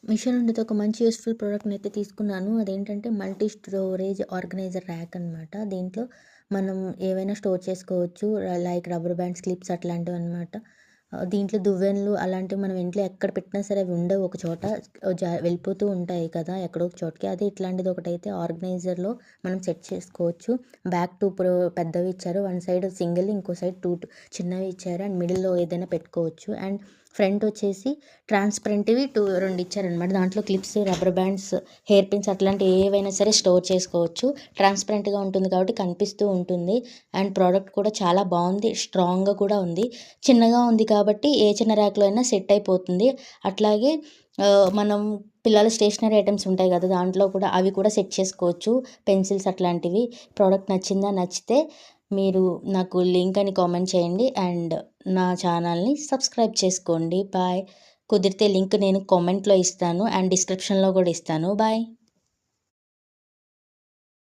మీషో నుండి అయితే ఒక మంచి యూస్‌ఫుల్ ప్రోడక్ట్‌ని అయితే తీసుకున్నాను. అదేంటంటే మల్టీ స్టోరేజ్ ఆర్గనైజర్ ర్యాక్ అనమాట. దీంట్లో మనం ఏవైనా స్టోర్ చేసుకోవచ్చు. లైక్ రబ్బర్ బ్యాండ్స్, క్లిప్స్ అట్లాంటివన్నమాట. దీంట్లో దువ్వెనలు అలాంటివి మనం ఇంట్లో ఎక్కడ పెట్టినా సరే అవి ఉండవు ఒక చోట. వెళ్ళిపోతూ ఉంటాయి కదా! ఎక్కడో ఒక చోటకి. అదే ఇట్లాంటిది ఒకటైతే ఆర్గనైజర్‌లో మనం సెట్ చేసుకోవచ్చు. బ్యాక్ 2 పెద్దవి ఇచ్చారు. వన్ సైడ్ సింగిల్, ఇంకో సైడ్ 2 చిన్నవి ఇచ్చారు. అండ్ మిడిల్‌లో ఏదైనా పెట్టుకోవచ్చు. అండ్ ఫ్రంట్ వచ్చేసి ట్రాన్స్‌పరెంట్‌వి 2 ఇచ్చారనమాట. దాంట్లో clips, rubber bands, hair pins అట్లాంటివి ఏవైనా సరే స్టోర్ చేసుకోవచ్చు. ట్రాన్స్‌పరెంట్‌గా ఉంటుంది కాబట్టి కనిపిస్తూ ఉంటుంది. అండ్ ప్రోడక్ట్ కూడా చాలా బావుంది. స్ట్రాంగ్‌గా కూడా ఉంది. చిన్నగా ఉంది కాబట్టి ఏ చిన్న ర్యాక్‌లో అయినా సెట్ అయిపోతుంది. అట్లాగే మనం పిల్లల స్టేషనరీ ఐటెమ్స్ ఉంటాయి గదా! దాంట్లో కూడా అవి కూడా సెట్ చేసుకోవచ్చు. పెన్సిల్స్ అట్లాంటివి. ప్రోడక్ట్ నచ్చిందా? నచ్చితే మీరు నాకు లింక్ అని కామెంట్ చేయండి. అండ్ నా ఛానల్‌ని సబ్స్క్రైబ్ చేసుకోండి. బాయ్. కుదిరితే లింక్ నేను కామెంట్‌లో ఇస్తాను. అండ్ డిస్క్రిప్షన్‌లో గూడా ఇస్తాను. బాయ్.